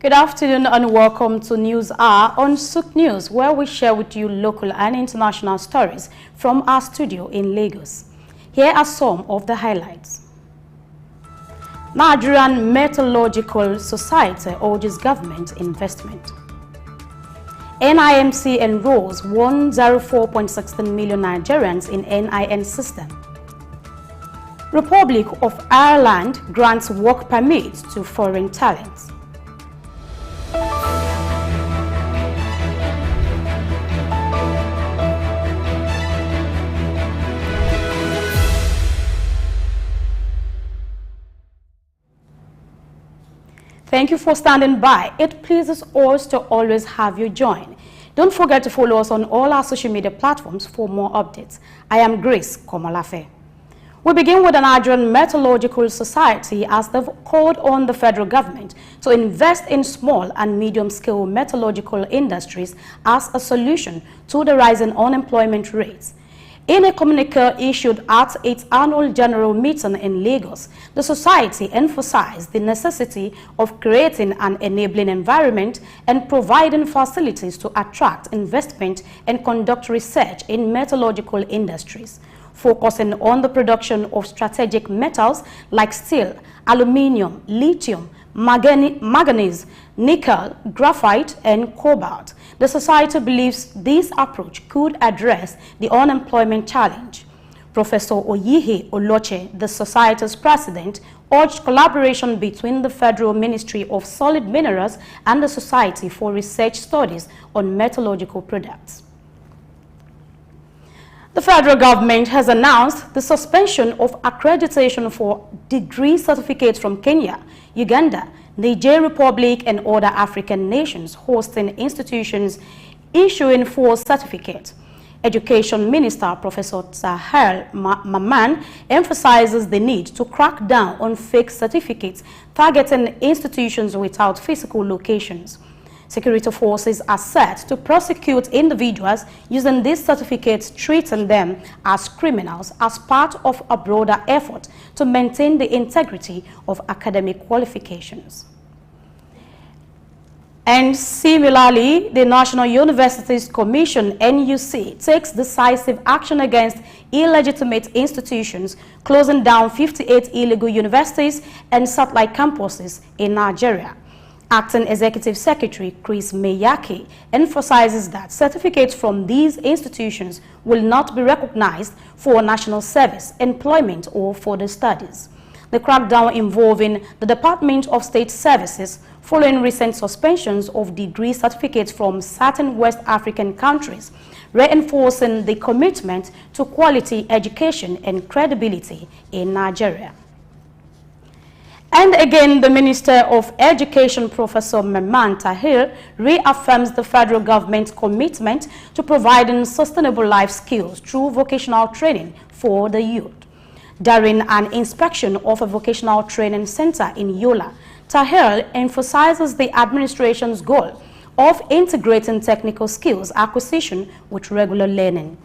Good afternoon and welcome to News Hour on Souq News, where we share with you local and international stories from our studio in Lagos. Here are some of the highlights. Nigerian Meteorological Society urges government investment. NIMC enrolls 104.16 million Nigerians in NIN system. Republic of Ireland grants work permits to foreign talents. Thank you for standing by. It pleases us to always have you join. Don't forget to follow us on all our social media platforms for more updates. I am Grace Komolafe. We begin with the Nigerian Meteorological Society as they've called on the federal government to invest in small and medium-scale meteorological industries as a solution to the rising unemployment rates. In a communique issued at its annual general meeting in Lagos, the society emphasized the necessity of creating an enabling environment and providing facilities to attract investment and conduct research in meteorological industries, focusing on the production of strategic metals like steel, aluminium, lithium, manganese, nickel, graphite, and cobalt. The society believes this approach could address the unemployment challenge. Professor Oyihe Oloche, the society's president, urged collaboration between the Federal Ministry of Solid Minerals and the Society for Research Studies on Metallurgical Products. The federal government has announced the suspension of accreditation for degree certificates from Kenya, Uganda, Niger Republic, and other African nations hosting institutions issuing full certificates. Education Minister Professor Sahel Maman emphasizes the need to crack down on fake certificates targeting institutions without physical locations. Security forces are set to prosecute individuals using these certificates, treating them as criminals as part of a broader effort to maintain the integrity of academic qualifications. And similarly, the National Universities Commission, NUC, takes decisive action against illegitimate institutions, closing down 58 illegal universities and satellite campuses in Nigeria. Acting Executive Secretary Chris Meyake emphasizes that certificates from these institutions will not be recognized for national service, employment, or further studies. The crackdown involving the Department of State Services following recent suspensions of degree certificates from certain West African countries, reinforcing the commitment to quality education and credibility in Nigeria. And again, the Minister of Education, Professor Memman Tahir, reaffirms the federal government's commitment to providing sustainable life skills through vocational training for the youth. During an inspection of a vocational training center in Yola, Tahir emphasizes the administration's goal of integrating technical skills acquisition with regular learning.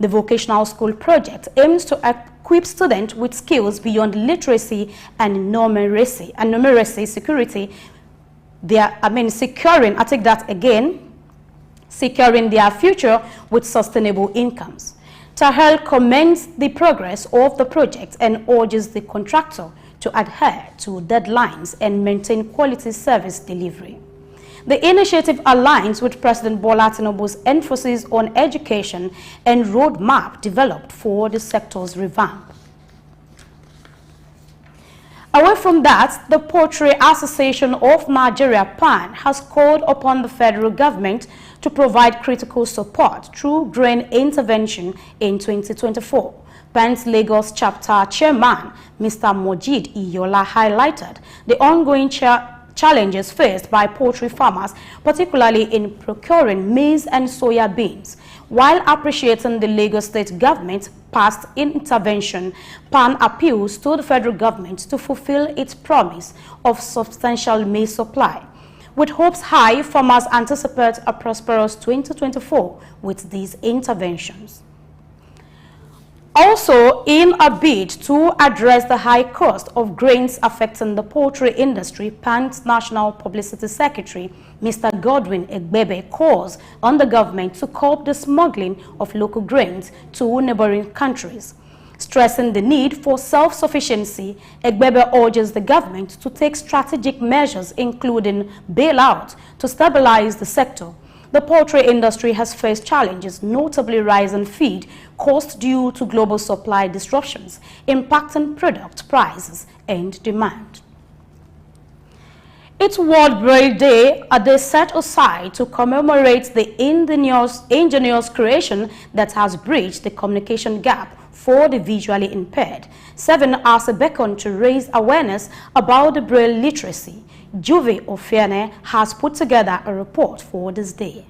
The vocational school project aims to equip students with skills beyond literacy and numeracy, securing their future with sustainable incomes. Tahir commends the progress of the project and urges the contractor to adhere to deadlines and maintain quality service delivery. The initiative aligns with President Bola Tinubu's emphasis on education and roadmap developed for the sector's revamp. Away from that, the Poultry Association of Nigeria, PAN, has called upon the federal government to provide critical support through grain intervention in 2024. PAN's Lagos chapter chairman, Mr. Mojid Iyola, highlighted the ongoing challenges faced by poultry farmers, particularly in procuring maize and soya beans. While appreciating the Lagos state government's past intervention, PAN appeals to the federal government to fulfill its promise of substantial maize supply. With hopes high, farmers anticipate a prosperous 2024 with these interventions. Also, in a bid to address the high cost of grains affecting the poultry industry, PAN's National Publicity Secretary, Mr. Godwin Egbebe, calls on the government to curb the smuggling of local grains to neighboring countries. Stressing the need for self-sufficiency, Egbebe urges the government to take strategic measures, including bailout, to stabilize the sector. The poultry industry has faced challenges, notably rising feed costs due to global supply disruptions, impacting product prices and demand. It's World Braille Day, a day set aside to commemorate the ingenious creation that has bridged the communication gap for the visually impaired, serving as a beacon to raise awareness about the Braille literacy. Juve Ofiane has put together a report for this day.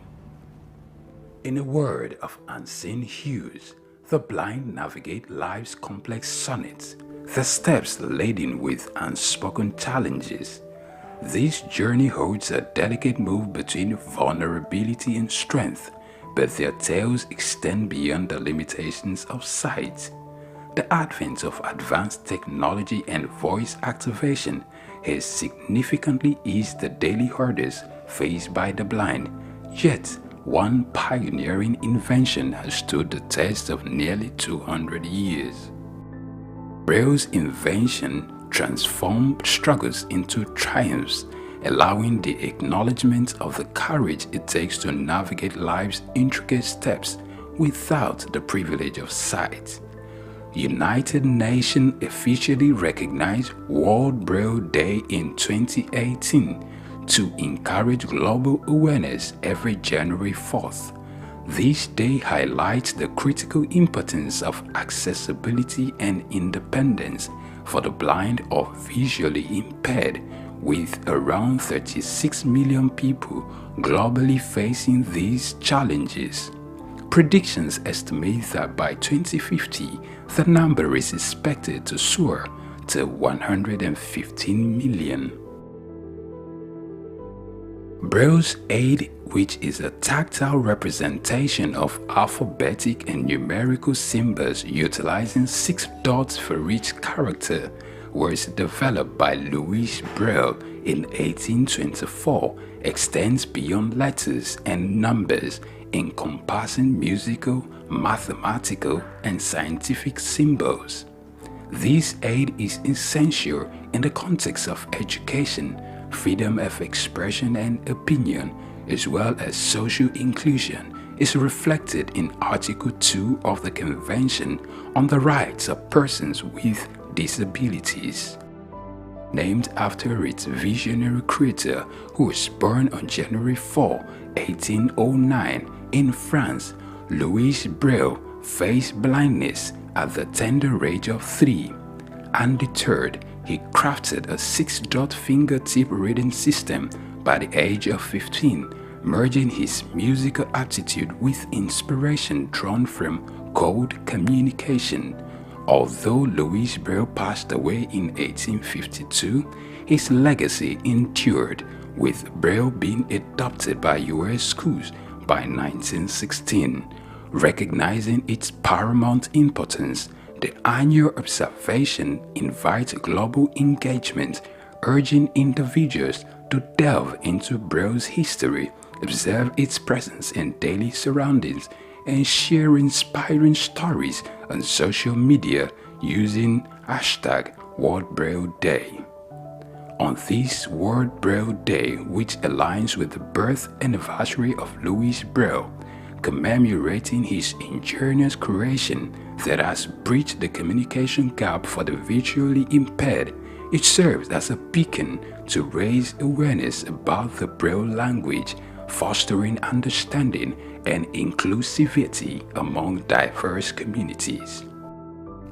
In a world of unseen hues, the blind navigate life's complex sonnets, the steps laden with unspoken challenges. This journey holds a delicate move between vulnerability and strength, but their tales extend beyond the limitations of sight. The advent of advanced technology and voice activation has significantly eased the daily hurdles faced by the blind, yet one pioneering invention has stood the test of nearly 200 years. Braille's invention transformed struggles into triumphs, allowing the acknowledgement of the courage it takes to navigate life's intricate steps without the privilege of sight. United Nations officially recognized World Braille Day in 2018 to encourage global awareness every January 4th. This day highlights the critical importance of accessibility and independence for the blind or visually impaired, with around 36 million people globally facing these challenges. Predictions estimate that by 2050, the number is expected to soar to 115 million. Braille's aid, which is a tactile representation of alphabetic and numerical symbols utilizing 6 dots for each character, was developed by Louis Braille in 1824, extends beyond letters and numbers, encompassing musical, mathematical, and scientific symbols. This aid is essential in the context of education, freedom of expression and opinion, as well as social inclusion, is reflected in Article 2 of the Convention on the Rights of Persons with Disabilities. Named after its visionary creator, who was born on January 4, 1809 in France, Louis Braille faced blindness at the tender age of 3. Undeterred, he crafted a 6-dot fingertip reading system by the age of 15, merging his musical aptitude with inspiration drawn from code communication. Although Louis Braille passed away in 1852, his legacy endured, with Braille being adopted by U.S. schools by 1916. Recognizing its paramount importance, the annual observation invites global engagement, urging individuals to delve into Braille's history, observe its presence in daily surroundings, and share inspiring stories on social media using #WorldBrailleDay. On this World Braille Day, which aligns with the birth anniversary of Louis Braille, commemorating his ingenious creation that has bridged the communication gap for the visually impaired, it serves as a beacon to raise awareness about the Braille language, fostering understanding and inclusivity among diverse communities.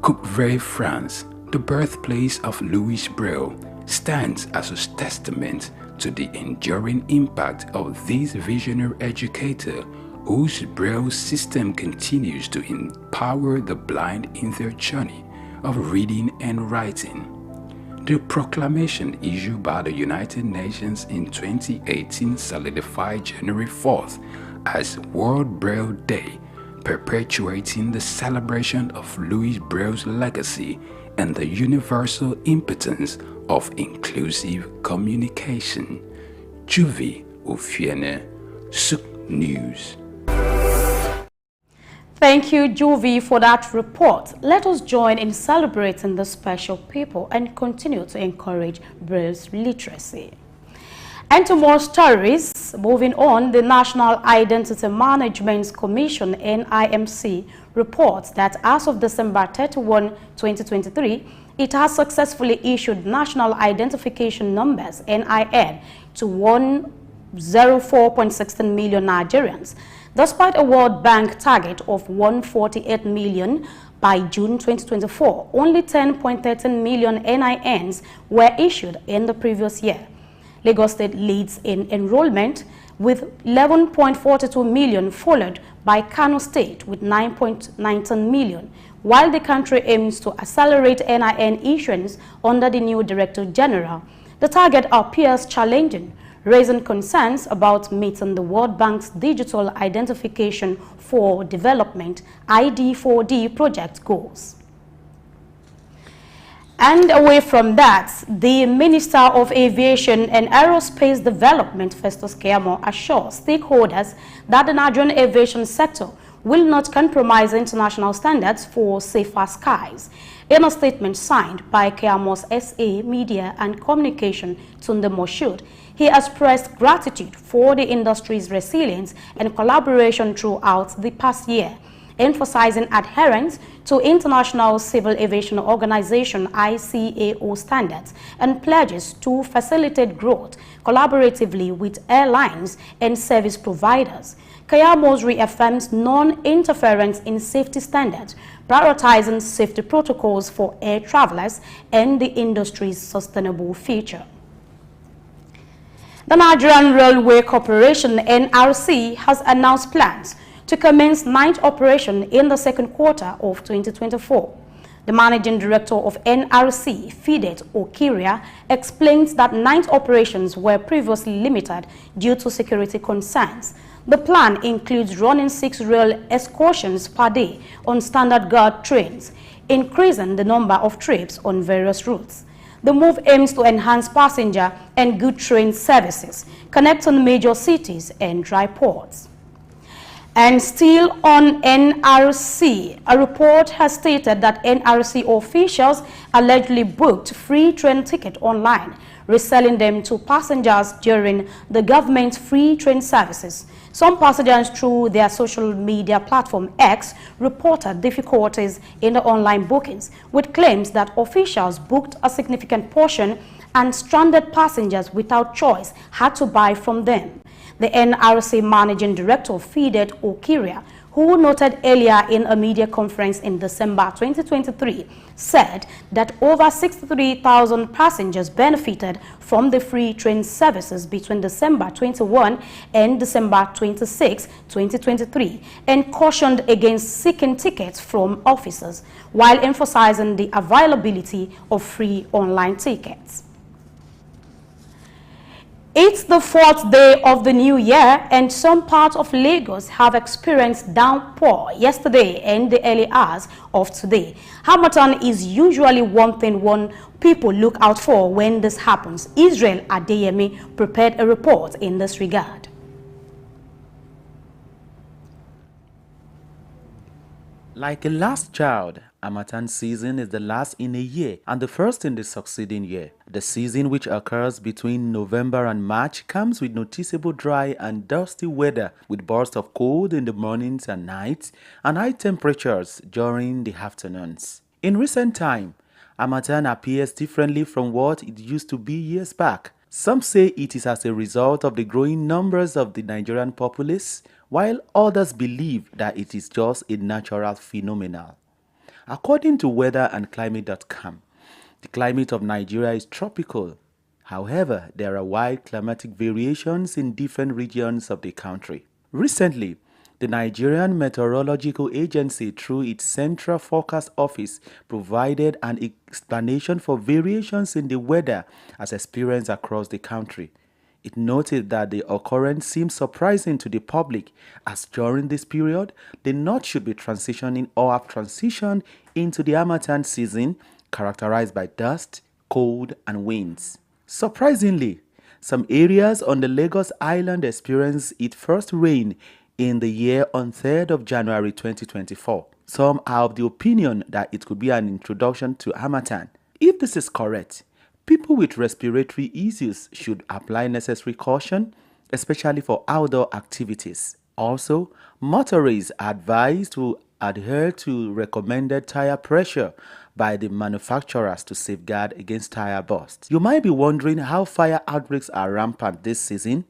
Coupvray, France, the birthplace of Louis Braille, stands as a testament to the enduring impact of this visionary educator, whose Braille system continues to empower the blind in their journey of reading and writing. The proclamation issued by the United Nations in 2018 solidified January 4th as World Braille Day perpetuating the celebration of Louis Braux's legacy and the universal impotence of inclusive communication. Juvi Ofiene, Souq News. Thank you, Juvi, for that report. Let us join in celebrating the special people and continue to encourage Braille's literacy. And to more stories, moving on, the National Identity Management Commission, NIMC, reports that as of December 31, 2023, it has successfully issued national identification numbers, NIN, to 104.16 million Nigerians, despite a World Bank target of 148 million by June 2024. Only 10.13 million NINs were issued in the previous year. Lagos State leads in enrollment with 11.42 million, followed by Kano State with 9.19 million, while the country aims to accelerate NIN issuance under the new Director General. The target appears challenging, raising concerns about meeting the World Bank's Digital Identification for Development ID4D project goals. And away from that, the Minister of Aviation and Aerospace Development, Festus Keyamo, assures stakeholders that the Nigerian aviation sector will not compromise international standards for safer skies. In a statement signed by Keyamo's SA Media and Communication, Tunde Moshood, he expressed gratitude for the industry's resilience and collaboration throughout the past year, emphasizing adherence to International Civil Aviation Organization ICAO standards and pledges to facilitate growth collaboratively with airlines and service providers. Keyamo reaffirms non-interference in safety standards, prioritizing safety protocols for air travelers and the industry's sustainable future. The Nigerian Railway Corporation, NRC, has announced plans to commence night operation in the second quarter of 2024. The Managing Director of NRC, Fidet Okiria, explains that night operations were previously limited due to security concerns. The plan includes running 6 rail excursions per day on standard gauge trains, increasing the number of trips on various routes. The move aims to enhance passenger and goods train services, connecting major cities and dry ports. And still on NRC, a report has stated that NRC officials allegedly booked free train tickets online, reselling them to passengers during the government's free train services. Some passengers through their social media platform X reported difficulties in the online bookings, with claims that officials booked a significant portion and stranded passengers without choice had to buy from them. The NRC Managing Director, Fidet Okiria, who noted earlier in a media conference in December 2023, said that over 63,000 passengers benefited from the free train services between December 21 and December 26, 2023, and cautioned against seeking tickets from officers, while emphasizing the availability of free online tickets. It's the 4th day of the new year, and some parts of Lagos have experienced downpour yesterday and the early hours of today. Harmattan is usually one thing people look out for when this happens. Israel Adeyemi prepared a report in this regard. Like a last child, Harmattan season is the last in a year and the first in the succeeding year. The season, which occurs between November and March, comes with noticeable dry and dusty weather, with bursts of cold in the mornings and nights and high temperatures during the afternoons. In recent time, Harmattan appears differently from what it used to be years back. Some say it is as a result of the growing numbers of the Nigerian populace, while others believe that it is just a natural phenomenon. According to weatherandclimate.com, the climate of Nigeria is tropical. However, there are wide climatic variations in different regions of the country. Recently, the Nigerian Meteorological Agency, through its Central Forecast Office, provided an explanation for variations in the weather as experienced across the country. It noted that the occurrence seemed surprising to the public, as during this period, the North should be transitioning or have transitioned into the Harmattan season, characterized by dust, cold, and winds. Surprisingly, some areas on the Lagos Island experienced its first rain in the year on 3rd of January 2024. Some are of the opinion that it could be an introduction to Harmattan. If this is correct, people with respiratory issues should apply necessary caution, especially for outdoor activities. Also, motorists are advised to adhere to recommended tire pressure by the manufacturers to safeguard against tire bursts. You might be wondering how fire outbreaks are rampant this season.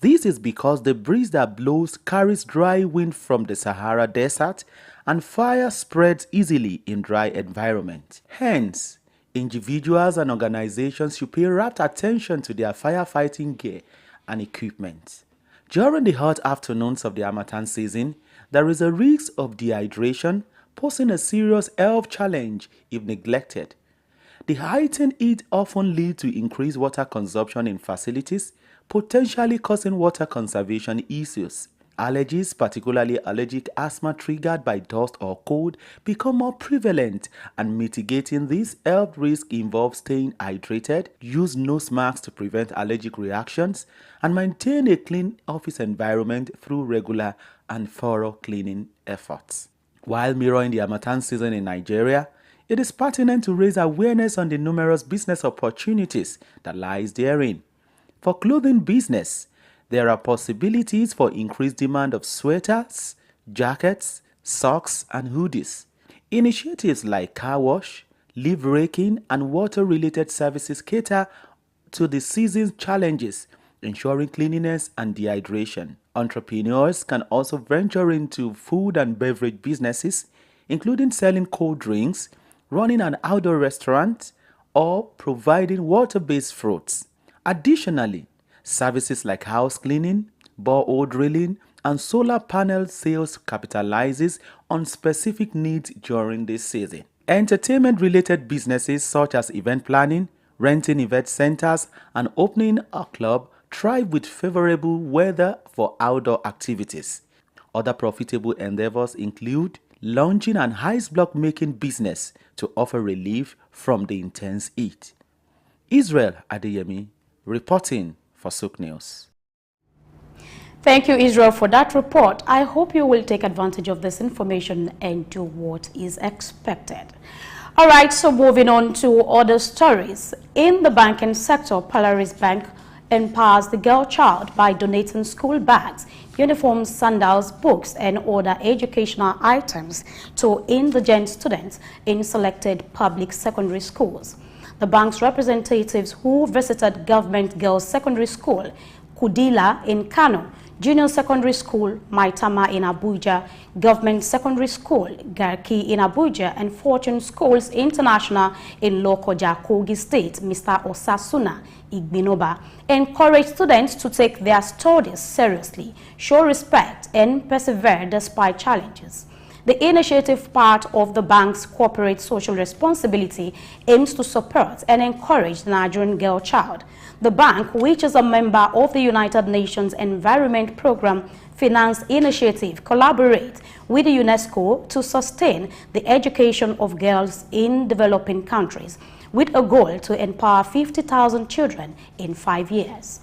This is because the breeze that blows carries dry wind from the Sahara Desert, and fire spreads easily in dry environment. Hence, individuals and organizations should pay rapt attention to their firefighting gear and equipment. During the hot afternoons of the Harmattan season, there is a risk of dehydration, posing a serious health challenge if neglected. The heightened heat often leads to increased water consumption in facilities, potentially causing water conservation issues. Allergies, particularly allergic asthma triggered by dust or cold, become more prevalent, and mitigating this health risk involves staying hydrated, use nose masks to prevent allergic reactions, and maintain a clean office environment through regular and thorough cleaning efforts. While mirroring the Harmattan season in Nigeria, it is pertinent to raise awareness on the numerous business opportunities that lies therein. For clothing business, there are possibilities for increased demand of sweaters, jackets, socks, and hoodies. Initiatives like car wash, leaf raking, and water-related services cater to the season's challenges, ensuring cleanliness and dehydration. Entrepreneurs can also venture into food and beverage businesses, including selling cold drinks, running an outdoor restaurant, or providing water-based fruits. Additionally, services like house cleaning, borehole drilling, and solar panel sales capitalizes on specific needs during this season. Entertainment-related businesses such as event planning, renting event centers, and opening a club thrive with favorable weather for outdoor activities. Other profitable endeavors include launching an ice block making business to offer relief from the intense heat. Israel Adeyemi, reporting for Souq News. Thank you, Israel, for that report. I hope you will take advantage of this information and do what is expected. All right, so moving on to other stories. In the banking sector, Polaris Bank empowers the girl child by donating school bags, uniforms, sandals, books, and other educational items to indigent students in selected public secondary schools. The bank's representatives who visited Government Girls Secondary School, Kudila in Kano, Junior Secondary School, Maitama in Abuja, Government Secondary School, Garki in Abuja, and Fortune Schools International in Lokoja, Kogi State, Mr. Osasuna Igbinoba, encourage students to take their studies seriously, show respect, and persevere despite challenges. The initiative, part of the bank's corporate social responsibility, aims to support and encourage the Nigerian girl child. The bank, which is a member of the United Nations Environment Programme Finance Initiative, collaborates with the UNESCO to sustain the education of girls in developing countries, with a goal to empower 50,000 children in 5 years.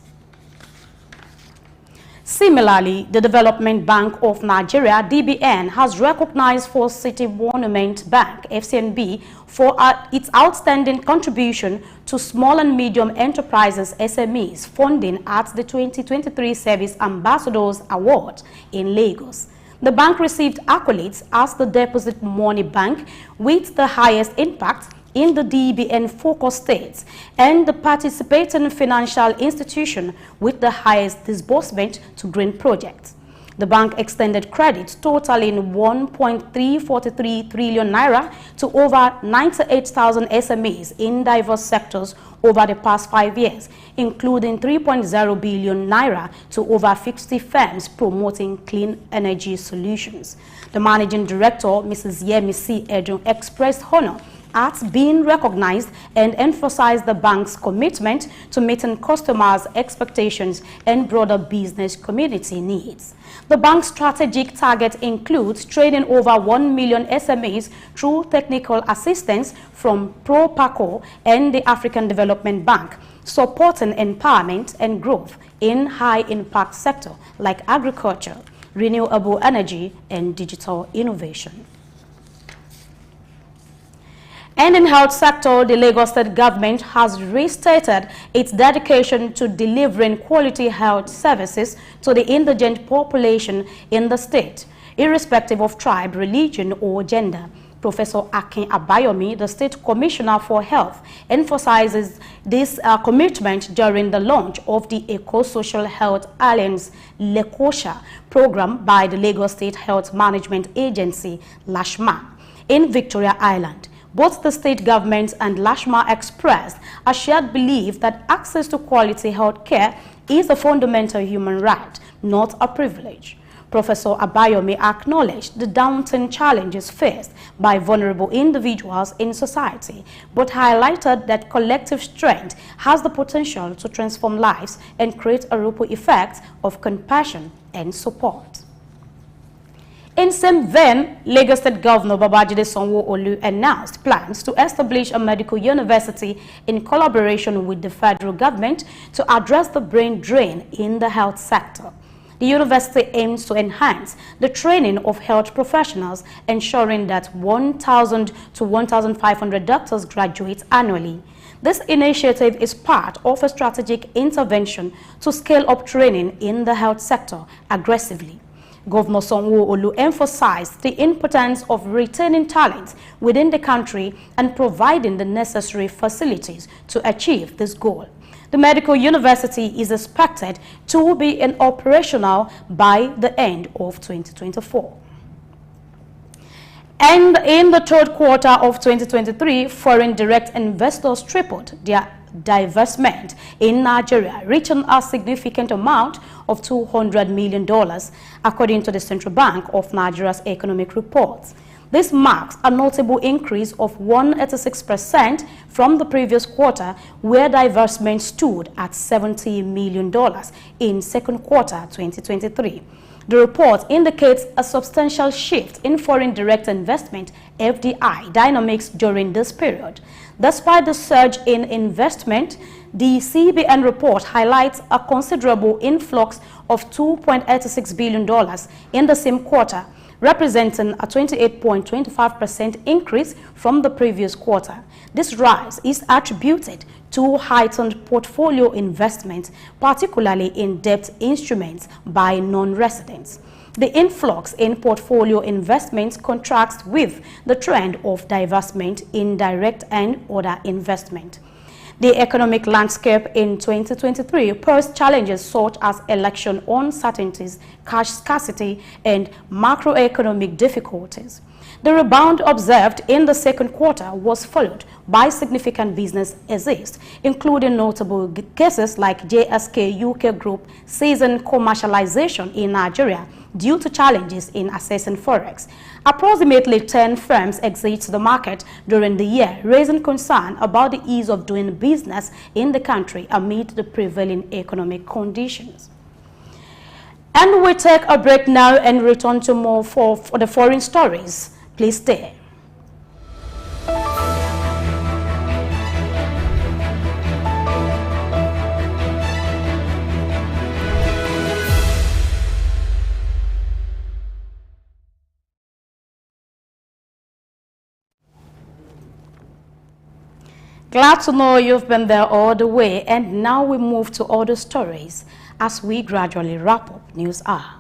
Similarly, the Development Bank of Nigeria, DBN, has recognized First City Monument Bank, FCNB, for its outstanding contribution to small and medium enterprises (SMEs) funding at the 2023 Service Ambassadors Award in Lagos. The bank received accolades as the deposit money bank with the highest impact in the DBN focus states and the participating financial institution with the highest disbursement to green projects. The bank extended credit totaling 1.343 trillion naira to over 98,000 SMEs in diverse sectors over the past 5 years, including 3.0 billion naira to over 50 firms promoting clean energy solutions. The managing director, Mrs. Yemi C. Edun, expressed honor at being recognized and emphasized the bank's commitment to meeting customers' expectations and broader business community needs. The bank's strategic target includes training over 1 million SMEs through technical assistance from ProPaco and the African Development Bank, supporting empowerment and growth in high-impact sectors like agriculture, renewable energy, and digital innovation. And in health sector, the Lagos State government has restated its dedication to delivering quality health services to the indigent population in the state, irrespective of tribe, religion, or gender. Professor Akin Abayomi, the State Commissioner for Health, emphasizes this commitment during the launch of the Eco-Social Health Alliance LECOSHA program by the Lagos State Health Management Agency, LASHMA, in Victoria Island. Both the state government and LASHMA expressed a shared belief that access to quality health care is a fundamental human right, not a privilege. Professor Abayomi acknowledged the daunting challenges faced by vulnerable individuals in society, but highlighted that collective strength has the potential to transform lives and create a ripple effect of compassion and support. In same vein, Lagos State Governor Babajide Sanwo-Olu announced plans to establish a medical university in collaboration with the federal government to address the brain drain in the health sector. The university aims to enhance the training of health professionals, ensuring that 1,000 to 1,500 doctors graduate annually. This initiative is part of a strategic intervention to scale up training in the health sector aggressively. Governor Sanwo-Olu emphasized the importance of retaining talent within the country and providing the necessary facilities to achieve this goal. The medical university is expected to be operational by the end of 2024. And in the third quarter of 2023, foreign direct investors tripled their divestment in Nigeria, reaching a significant amount of $200 million, according to the Central Bank of Nigeria's economic reports. This marks a notable increase of 186% from the previous quarter, where divestment stood at $70 million in second quarter 2023. The report indicates a substantial shift in foreign direct investment (FDI) dynamics during this period. Despite the surge in investment, the CBN report highlights a considerable influx of $2.86 billion in the same quarter, representing a 28.25% increase from the previous quarter. This rise is attributed to heightened portfolio investment, particularly in debt instruments by non-residents. The influx in portfolio investments contrasts with the trend of divestment in direct and other investment. The economic landscape in 2023 posed challenges such as election uncertainties, cash scarcity, and macroeconomic difficulties. The rebound observed in the second quarter was followed by significant business exits, including notable cases like JSK UK Group ceasing commercialization in Nigeria due to challenges in accessing forex. Approximately 10 firms exited the market during the year, raising concern about the ease of doing business in the country amid the prevailing economic conditions. And we take a break now and return to more for the foreign stories. Please stay. Glad to know you've been there all the way, and now we move to other stories as we gradually wrap up News Hour.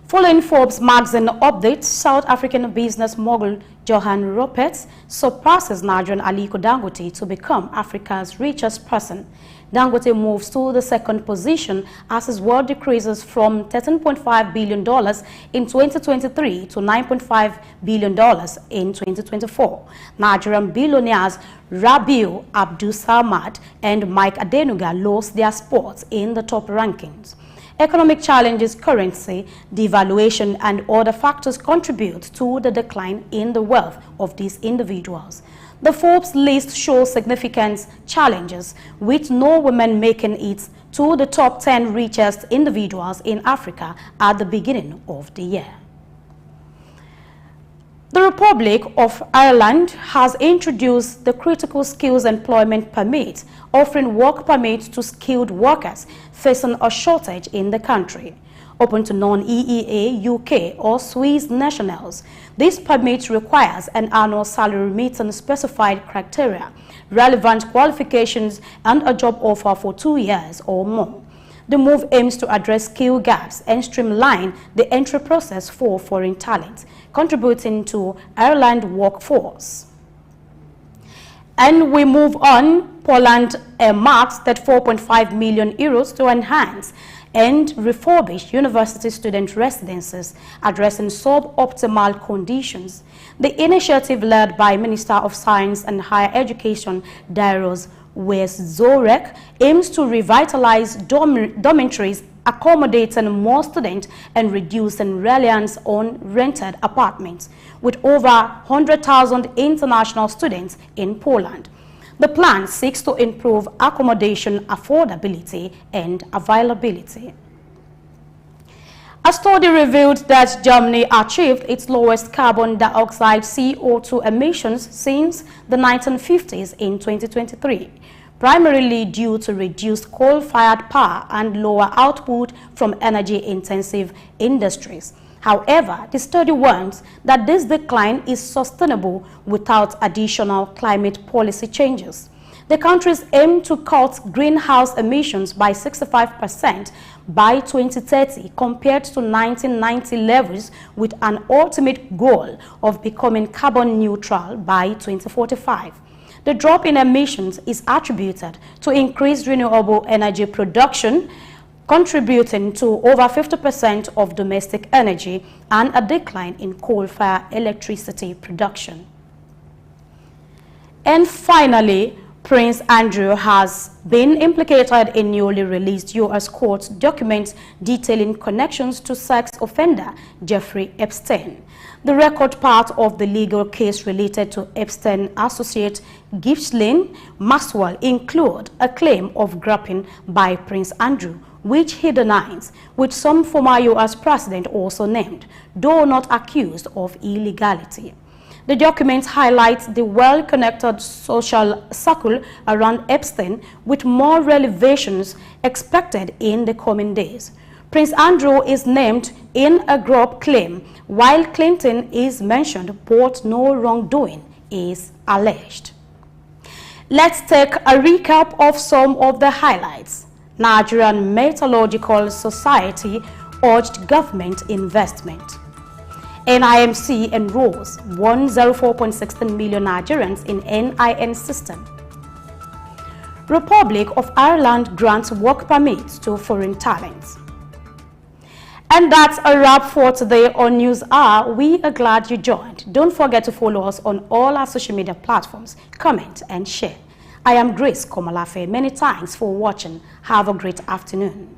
Following Forbes magazine updates, South African business mogul Johan Rupert surpasses Nigerian Aliko Dangote to become Africa's richest person. Dangote moves to the second position as his wealth decreases from $13.5 billion in 2023 to $9.5 billion in 2024. Nigerian billionaires Rabiu Abdul-Samad and Mike Adenuga lost their spots in the top rankings. Economic challenges, currency devaluation, and other factors contribute to the decline in the wealth of these individuals. The Forbes list shows significant challenges, with no women making it to the top 10 richest individuals in Africa at the beginning of the year. The Republic of Ireland has introduced the Critical Skills Employment Permit, offering work permits to skilled workers facing a shortage in the country. Open to non-EEA, UK or Swiss nationals, this permit requires an annual salary meeting specified criteria, relevant qualifications and a job offer for 2 years or more. The move aims to address skill gaps and streamline the entry process for foreign talent, contributing to Ireland's workforce. And we move on. Poland earmarks that 4.5 million euros to enhance and refurbish university student residences, addressing suboptimal conditions. The initiative, led by Minister of Science and Higher Education Darius Zorek, aims to revitalize dormitories, accommodating more students and reducing reliance on rented apartments, with over 100,000 international students in Poland. The plan seeks to improve accommodation affordability and availability. A study revealed that Germany achieved its lowest carbon dioxide CO2 emissions since the 1950s in 2023, primarily due to reduced coal-fired power and lower output from energy-intensive industries. However, the study warns that this decline is sustainable without additional climate policy changes. The countries aim to cut greenhouse emissions by 65% by 2030 compared to 1990 levels, with an ultimate goal of becoming carbon neutral by 2045. The drop in emissions is attributed to increased renewable energy production, contributing to over 50% of domestic energy, and a decline in coal-fired electricity production. And finally, Prince Andrew has been implicated in newly released U.S. court documents detailing connections to sex offender Jeffrey Epstein. The record part of the legal case related to Epstein associate Ghislaine Maxwell include a claim of groping by Prince Andrew, which he denies, with some former U.S. president also named, though not accused of illegality. The document highlights the well-connected social circle around Epstein, with more revelations expected in the coming days. Prince Andrew is named in a grope claim, while Clinton is mentioned, but no wrongdoing is alleged. Let's take a recap of some of the highlights. Nigerian Meteorological Society urged government investment. NIMC enrolls 104.16 million Nigerians in NIN system. Republic of Ireland grants work permits to foreign talents. And that's a wrap for today on News Hour. We are glad you joined. Don't forget to follow us on all our social media platforms, comment and share. I am Grace Komalafe. Many thanks for watching. Have a great afternoon.